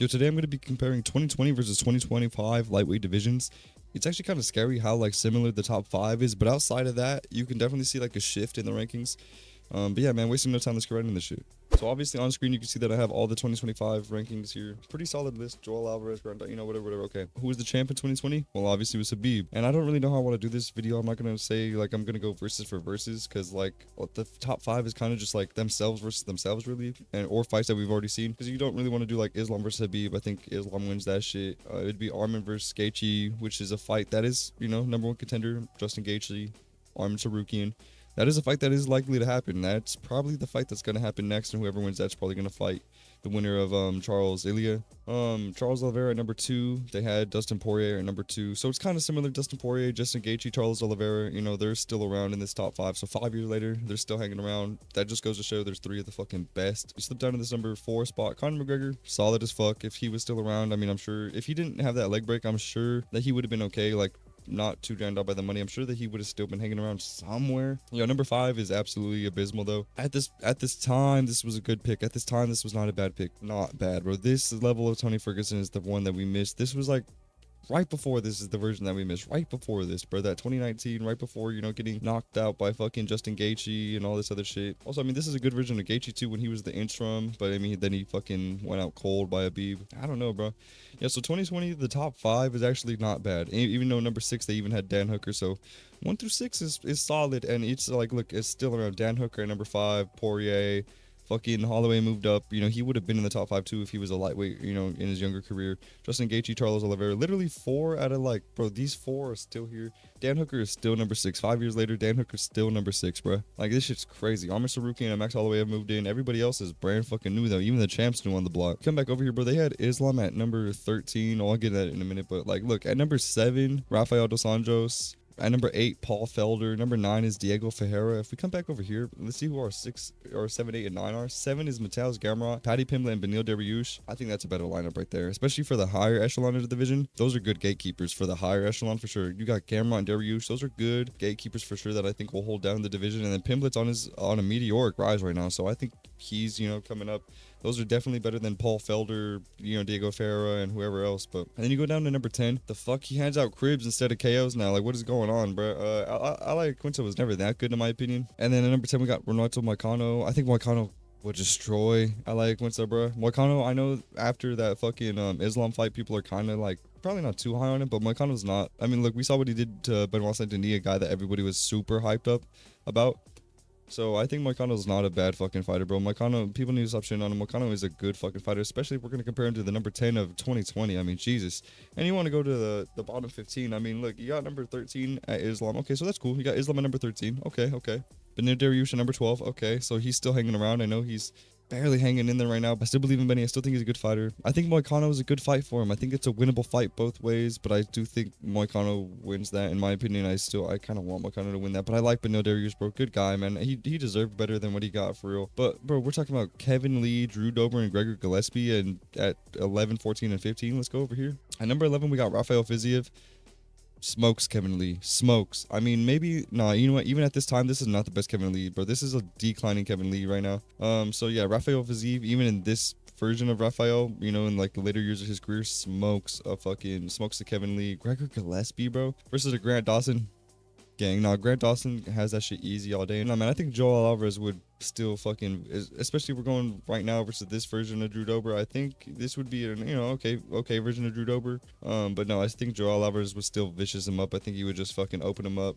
Yo, today I'm going to be comparing 2020 versus 2025 lightweight divisions. It's actually kind of scary how like similar the top 5 is, but outside of that, you can definitely see like a shift in the rankings. But yeah, man, wasting no time, let's get right into this shit. So obviously on screen, you can see that I have all the 2025 rankings here. Pretty solid list. Joel Alvarez, whatever. Okay. Who was the champ in 2020? Well, obviously it was Khabib. And I don't really know how I want to do this video. I'm not going to say like I'm going to go versus for versus because like the top 5 is kind of just like themselves versus themselves really. Or fights that we've already seen. Because you don't really want to do like Islam versus Khabib. I think Islam wins that shit. It'd be Arman versus Gaethje, which is a fight that is, number 1 contender. Justin Gaethje, Arman Tsarukyan. That is a fight that is likely to happen. That's probably the fight that's going to happen next, and whoever wins that's probably going to fight the winner of Charles Ilya. Charles Oliveira at number 2. They had Dustin Poirier at number 2. So it's kind of similar. Dustin Poirier, Justin Gaethje, Charles Oliveira, they're still around in this top 5. So 5 years later, they're still hanging around. That just goes to show there's 3 of the fucking best. You slip down to this number 4 spot. Conor McGregor, solid as fuck. If he was still around, I mean, I'm sure if he didn't have that leg break, I'm sure that he would have been okay. Like, not too drowned out by the money. I'm sure that he would have still been hanging around somewhere. Number 5 is absolutely abysmal though. At this time, this was a good pick. At this time, this was not a bad pick. Not bad, bro. This level of Tony Ferguson is the one that we missed. This was like right before this is the version that we missed. Right before this, bro. That 2019, right before, getting knocked out by fucking Justin Gaethje and all this other shit. Also, I mean, this is a good version of Gaethje too when he was the interim, but I mean, then he fucking went out cold by Khabib. I don't know, bro. Yeah, so 2020, the top 5 is actually not bad. Even though number 6, they even had Dan Hooker. So 1 through 6 is solid. And it's like, look, it's still around. Dan Hooker at number 5, Poirier. Fucking Holloway moved up. He would have been in the top 5 too if he was a lightweight, in his younger career. Justin Gaethje, Charles Oliveira. Literally 4 out of like, bro, these 4 are still here. Dan Hooker is still number 6. 5 years later, Dan Hooker's still number 6, bro. Like, this shit's crazy. Arman Tsarukyan and Max Holloway have moved in. Everybody else is brand fucking new, though. Even the champs new on the block. Come back over here, bro. They had Islam at number 13. I'll get that in a minute. But, like, look, at number 7, Rafael Dos Anjos. At number 8, Paul Felder. Number 9 is Diego Ferreira. If we come back over here, let's see who our 6 or 7, 8, and 9 are. 7 is Mateusz Gamrot, Paddy Pimblett, and Beneil Dariush. I think that's a better lineup right there, especially for the higher echelon of the division. Those are good gatekeepers for the higher echelon for sure. You got Gamrot and Dariush. Those are good gatekeepers for sure that I think will hold down the division. And then Pimblett's on a meteoric rise right now, so I think he's coming up. Those are definitely better than Paul Felder, Diego Ferreira, and whoever else. But and then you go down to number 10. The fuck, he hands out cribs instead of KOs now. Like, what is going on, bro? I like Quinto was never that good in my opinion. And then at number 10 we got Renato Moicano. I think Moicano would destroy. I like Quinto, bro. Moicano, I know after that fucking Islam fight, people are kind of like probably not too high on it, but Moicano's not. I mean, look, we saw what he did to Benoit Saint-Denis, a guy that everybody was super hyped up about. So I think Moicano's not a bad fucking fighter, bro. Moicano, people need to stop shitting on him. Moicano is a good fucking fighter, especially if we're going to compare him to the number 10 of 2020. I mean, Jesus. And you want to go to the bottom 15. I mean, look, you got number 13 at Islam. Okay, so that's cool. You got Islam at number 13. Okay. Beneil Dariush at number 12. Okay, so he's still hanging around. I know he's barely hanging in there right now, but I still believe in Benny. I still think he's a good fighter. I think Moicano is a good fight for him. I think it's a winnable fight both ways, but I do think Moicano wins that. In my opinion, I kind of want Moicano to win that, but I like Beneil Dariush, bro. Good guy, man. He deserved better than what he got for real. But, bro, we're talking about Kevin Lee, Drew Dober, and Gregor Gillespie, and at 11, 14, and 15. Let's go over here. At number 11, we got Rafael Fiziev. Smokes Kevin Lee. Smokes. I mean, maybe nah, you know what? Even at this time, this is not the best Kevin Lee, bro. This is a declining Kevin Lee right now. So yeah, Rafael Fiziev, even in this version of Rafael, in like the later years of his career, smokes the Kevin Lee. Gregor Gillespie, bro, versus a Grant Dawson. Gang. Now, Grant Dawson has that shit easy all day. No, man, I think Joel Alvarez would still fucking, especially if we're going right now versus this version of Drew Dober. I think this would be an, okay version of Drew Dober. But no, I think Joel Alvarez would still vicious him up. I think he would just fucking open him up,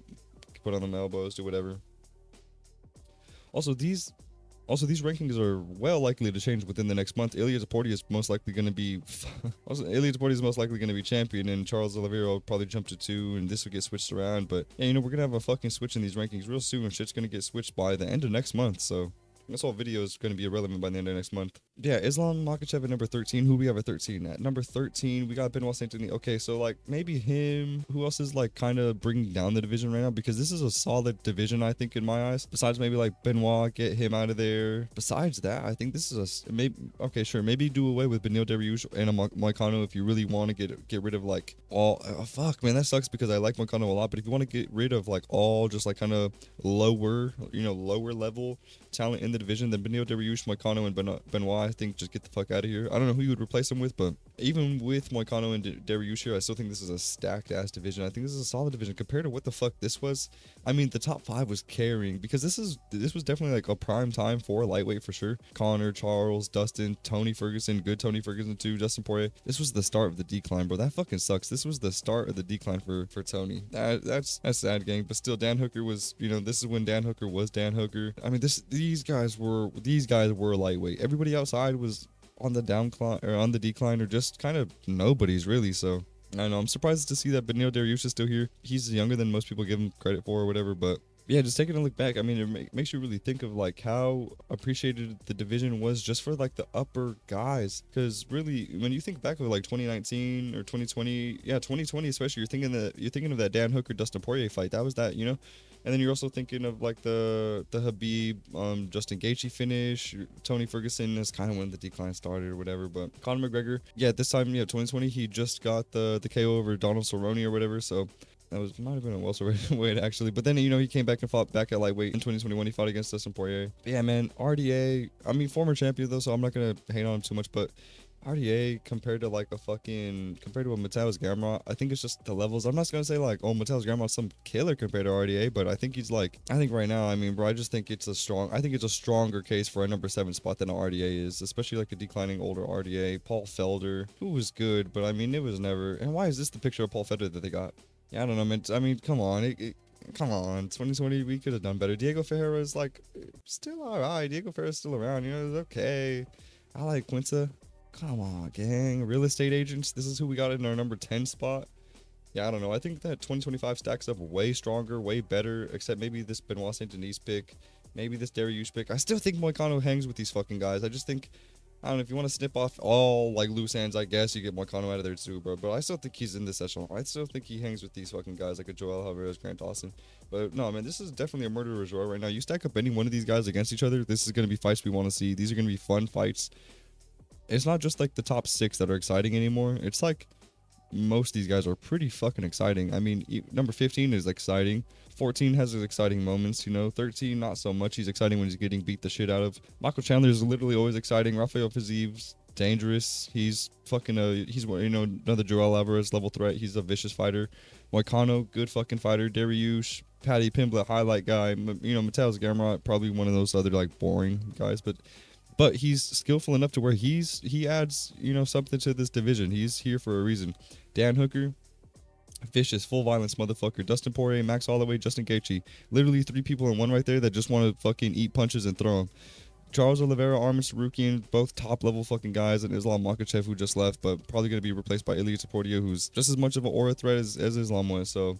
put on them elbows, do whatever. Also, these rankings are well likely to change within the next month. Ilia Topuria is most likely going to be champion, and Charles Oliveira will probably jump to 2, and this will get switched around. But yeah, we're gonna have a fucking switch in these rankings real soon. Shit's gonna get switched by the end of next month. So this whole video is going to be irrelevant by the end of next month. Yeah, Islam Makhachev at number 13. Who we have at 13? At number 13, we got Benoit Saint-Denis. Okay, so like maybe him. Who else is like kind of bringing down the division right now? Because this is a solid division, I think, in my eyes. Besides maybe like Benoit, get him out of there. Besides that, I think this is maybe. Okay, sure. Maybe do away with Beneil Dariush and a Moicano if you really want to get rid of like all. Fuck, man, that sucks because I like Moicano a lot. But if you want to get rid of like all just like kind of lower level talent in the division, then Beneil Dariush, Moicano, and Benoit, I think just get the fuck out of here. I don't know who you would replace him with, but even with Moicano and Dariush here, I still think this is a stacked ass division. I think this is a solid division compared to what the fuck this was. I mean, the top 5 was carrying, because this was definitely like a prime time for lightweight for sure. Connor, Charles, Dustin, Tony Ferguson, good Tony Ferguson too, Dustin Poirier. This was the start of the decline, bro. That fucking sucks. This was the start of the decline for Tony. That's sad, gang. But still, Dan Hooker was, you know, this is when Dan Hooker was Dan Hooker. I mean, these guys were lightweight. Everybody outside was on the decline, or just kind of nobodies really. So I know I'm surprised to see that Beneil Dariush is still here. He's younger than most people give him credit for or whatever, but yeah, just taking a look back, I mean, it makes you really think of like how appreciated the division was just for like the upper guys. Because really, when you think back of like 2019 or 2020, yeah, 2020 especially, you're thinking of that Dan Hooker Dustin Poirier fight. That was that, you know. And then you're also thinking of like the Khabib Justin Gaethje finish. Tony Ferguson is kind of when the decline started or whatever. But Conor McGregor, yeah, this time, yeah, 2020, he just got the KO over Donald Cerrone or whatever. So that might have been a welterweight weight actually. But then, you know, he came back and fought back at lightweight in 2021. He fought against Dustin Poirier. But yeah, man, RDA, I mean, former champion though, so I'm not gonna hate on him too much, but RDA compared to a Mateusz Gamrot, I think it's just the levels. I'm not gonna say like, oh, Mateusz Gamrot's some killer compared to RDA, but I think I think right now, I mean, bro, I just think it's a stronger case for a number 7 spot than RDA is, especially like a declining older RDA. Paul Felder, who was good, but I mean, it was never. And why is this the picture of Paul Felder that they got? Yeah, I don't know, man. I mean, come on. Come on. 2020, we could have done better. Diego Ferreira is like still alright. Diego Ferreira's still around. You know, it's okay. I like Quinta. Come on, gang. Real estate agents. This is who we got in our number 10 spot. Yeah, I don't know. I think that 2025 stacks up way stronger, way better, except maybe this Benoit Saint Denis pick, maybe this Dariush pick. I still think Moicano hangs with these fucking guys. I just think, I don't know, if you want to snip off all like loose ends, I guess you get Moicano out of there too, bro. But I still think he's in this echelon. I still think he hangs with these fucking guys like a Joel Alvarez, Grant Dawson. But no, man, this is definitely a murderer's row right now. You stack up any one of these guys against each other, this is going to be fights we want to see. These are going to be fun fights. It's not just like the top 6 that are exciting anymore. It's like most of these guys are pretty fucking exciting. I mean, number 15 is exciting. 14 has his exciting moments, you know. 13, not so much. He's exciting when he's getting beat the shit out of. Michael Chandler is literally always exciting. Rafael Fiziev, dangerous. He's fucking another Joel Alvarez level threat. He's a vicious fighter. Moicano, good fucking fighter. Dariush, Paddy Pimblett, highlight guy. You know, Mateusz Gamrot, probably one of those other like boring guys, but he's skillful enough to where he adds, you know, something to this division. He's here for a reason. Dan Hooker, vicious, full violence motherfucker. Dustin Poirier, Max Holloway, Justin Gaethje. Literally 3 people in one right there that just want to fucking eat punches and throw them. Charles Oliveira, Arman Sarukian, both top level fucking guys, and Islam Makhachev, who just left, but probably going to be replaced by Ilia Topuria, who's just as much of an aura threat as Islam was. So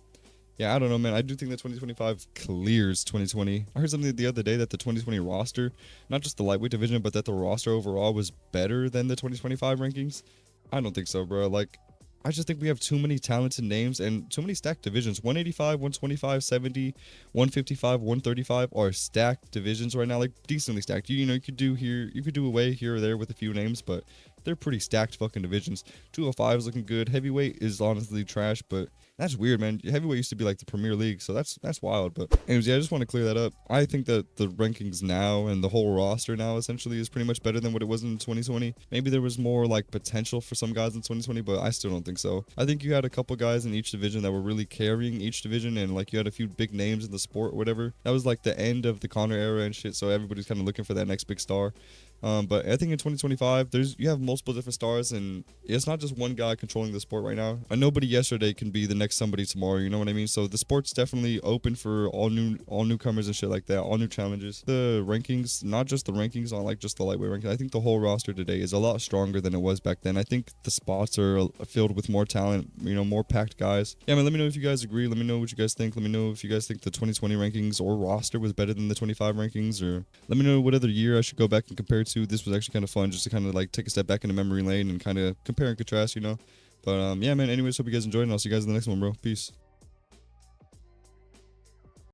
yeah, I don't know, man. I do think that 2025 clears 2020. I heard something the other day that the 2020 roster, not just the lightweight division, but that the roster overall was better than the 2025 rankings. I don't think so, bro. Like, I just think we have too many talented names and too many stacked divisions. 185, 125, 70, 155, 135 are stacked divisions right now, like decently stacked. You know, you could do away here or there with a few names, but they're pretty stacked fucking divisions. 205 is looking good. Heavyweight is honestly trash, but that's weird, man. Heavyweight used to be like the Premier League, so that's wild. But anyways, yeah, I just want to clear that up. I think that the rankings now and the whole roster now essentially is pretty much better than what it was in 2020. Maybe there was more like potential for some guys in 2020, but I still don't think so. I think you had a couple guys in each division that were really carrying each division, and like you had a few big names in the sport or whatever. That was like the end of the Conor era and shit, so everybody's kind of looking for that next big star. But I think in 2025, you have multiple different stars, and it's not just one guy controlling the sport right now. A nobody yesterday can be the next somebody tomorrow. You know what I mean? So the sport's definitely open for all newcomers and shit like that, all new challenges. The rankings, not just the rankings on like just the lightweight rankings. I think the whole roster today is a lot stronger than it was back then. I think the spots are filled with more talent, you know, more packed guys. Yeah, man, let me know if you guys agree. Let me know what you guys think. Let me know if you guys think the 2020 rankings or roster was better than the 25 rankings, or let me know what other year I should go back and compare to. This was actually kind of fun just to kind of like take a step back into memory lane and kind of compare and contrast, you know. But yeah, man, anyways, hope you guys enjoyed, and I'll see you guys in the next one, bro. Peace.